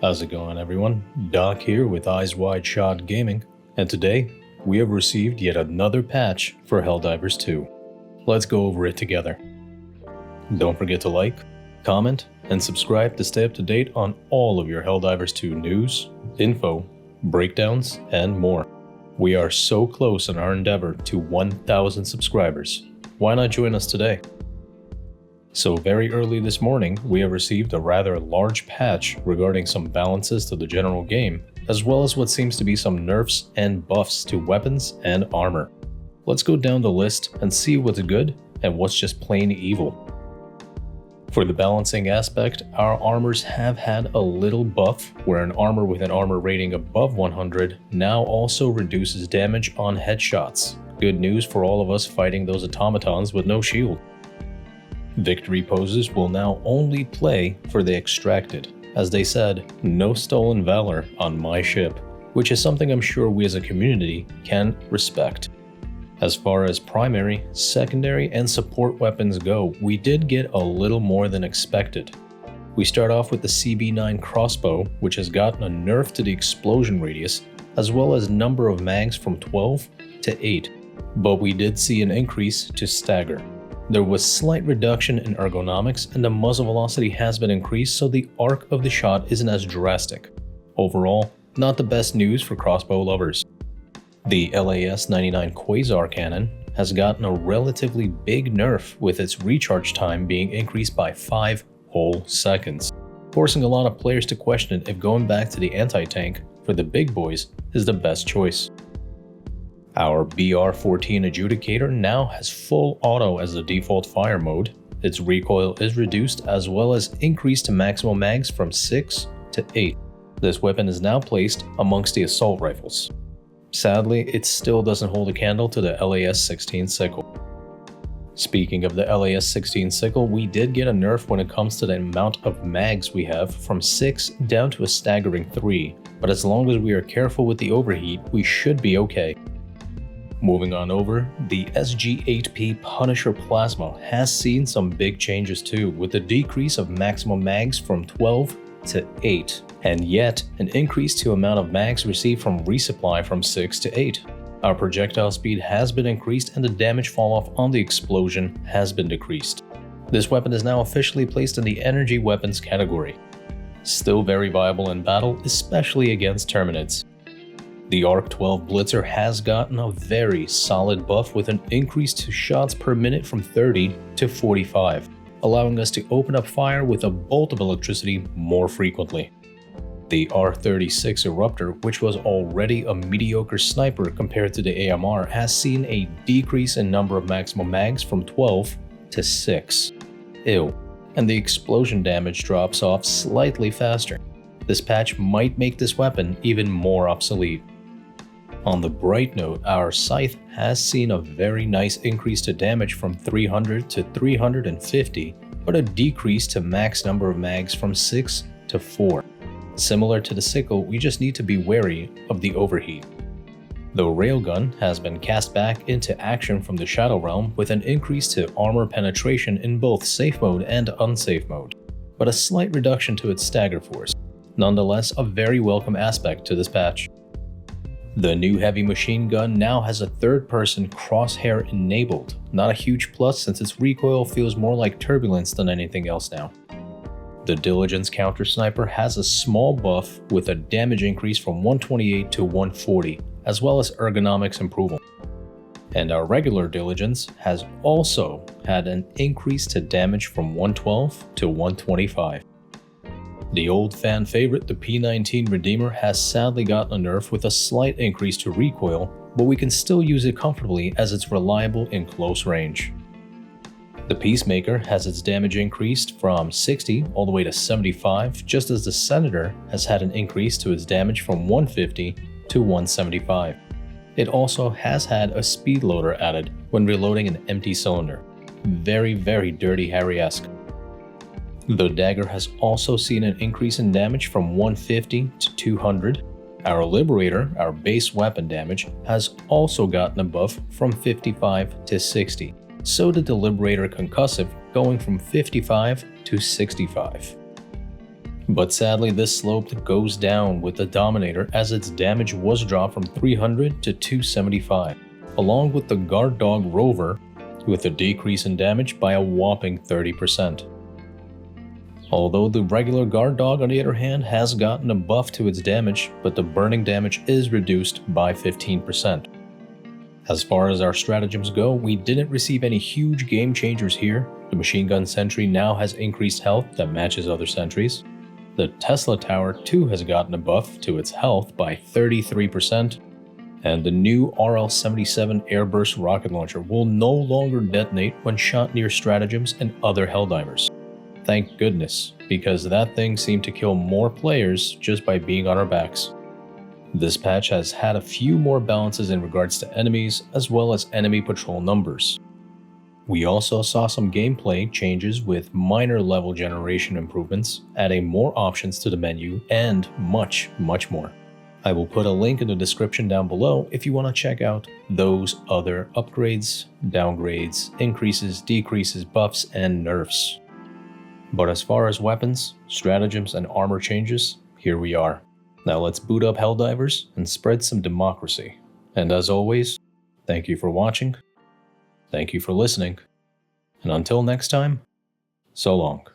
How's it going, everyone? Doc here with Eyes Wide Shot Gaming, and today we have received yet another patch for HellDivers 2. Let's go over it together. Don't forget to like, comment, and subscribe to stay up to date on all of your HellDivers 2 news, info, breakdowns, and more. We are so close in our endeavor to 1,000 subscribers. Why not join us today? So very early this morning, we have received a rather large patch regarding some balances to the general game, as well as what seems to be some nerfs and buffs to weapons and armor. Let's go down the list and see what's good and what's just plain evil. For the balancing aspect, our armors have had a little buff, where an armor with an armor rating above 100 now also reduces damage on headshots. Good news for all of us fighting those automatons with no shield. Victory poses will now only play for the extracted. As they said, no stolen valor on my ship, which is something I'm sure we as a community can respect. As far as primary, secondary, and support weapons go, we did get a little more than expected. We start off with the CB9 crossbow, which has gotten a nerf to the explosion radius, as well as number of mags from 12 to 8, but we did see an increase to stagger. There was slight reduction in ergonomics, and the muzzle velocity has been increased, so the arc of the shot isn't as drastic. Overall, not the best news for crossbow lovers. The LAS-99 Quasar cannon has gotten a relatively big nerf, with its recharge time being increased by 5 whole seconds, forcing a lot of players to question if going back to the anti-tank for the big boys is the best choice. Our BR-14 Adjudicator now has full auto as the default fire mode. Its recoil is reduced, as well as increased to maximum mags from 6 to 8. This weapon is now placed amongst the assault rifles. Sadly, it still doesn't hold a candle to the LAS-16 sickle. Speaking of the LAS-16 sickle, we did get a nerf when it comes to the amount of mags we have, from 6 down to a staggering 3, but as long as we are careful with the overheat, we should be okay. Moving on over, the SG-8P Punisher Plasma has seen some big changes too, with a decrease of maximum mags from 12 to 8, and yet an increase to amount of mags received from resupply from 6 to 8. Our projectile speed has been increased, and the damage falloff on the explosion has been decreased. This weapon is now officially placed in the energy weapons category. Still very viable in battle, especially against Terminids. The ARC-12 Blitzer has gotten a very solid buff, with an increase to shots per minute from 30 to 45, allowing us to open up fire with a bolt of electricity more frequently. The R-36 Eruptor, which was already a mediocre sniper compared to the AMR, has seen a decrease in number of maximum mags from 12 to 6. Ew. And the explosion damage drops off slightly faster. This patch might make this weapon even more obsolete. On the bright note, our Scythe has seen a very nice increase to damage from 300 to 350, but a decrease to max number of mags from 6 to 4. Similar to the sickle, we just need to be wary of the overheat. The Railgun has been cast back into action from the Shadow Realm, with an increase to armor penetration in both safe mode and unsafe mode, but a slight reduction to its stagger force. Nonetheless, a very welcome aspect to this patch. The new heavy machine gun now has a third-person crosshair enabled, not a huge plus since its recoil feels more like turbulence than anything else now. The Diligence counter sniper has a small buff with a damage increase from 128 to 140, as well as ergonomics improvement. And our regular Diligence has also had an increase to damage from 112 to 125. The old fan favorite, the P19 Redeemer, has sadly gotten a nerf with a slight increase to recoil, but we can still use it comfortably as it's reliable in close range. The Peacemaker has its damage increased from 60 all the way to 75, just as the Senator has had an increase to its damage from 150 to 175. It also has had a speed loader added when reloading an empty cylinder. Very, very Dirty Harry-esque. The Dagger has also seen an increase in damage from 150 to 200. Our Liberator, our base weapon damage, has also gotten a buff from 55 to 60. So did the Liberator Concussive, going from 55 to 65. But sadly, this slope goes down with the Dominator as its damage was dropped from 300 to 275, along with the Guard Dog Rover with a decrease in damage by a whopping 30%. Although the regular Guard Dog, on the other hand, has gotten a buff to its damage, but the burning damage is reduced by 15%. As far as our stratagems go, we didn't receive any huge game changers here. The Machine Gun Sentry now has increased health that matches other sentries. The Tesla Tower too has gotten a buff to its health by 33%, and the new RL-77 Airburst rocket launcher will no longer detonate when shot near stratagems and other HellDivers. Thank goodness, because that thing seemed to kill more players just by being on our backs. This patch has had a few more balances in regards to enemies as well as enemy patrol numbers. We also saw some gameplay changes with minor level generation improvements, adding more options to the menu, and much more. I will put a link in the description down below if you want to check out those other upgrades, downgrades, increases, decreases, buffs, and nerfs. But as far as weapons, stratagems, and armor changes, here we are. Now let's boot up HellDivers and spread some democracy. And as always, thank you for watching. Thank you for listening, and until next time, so long.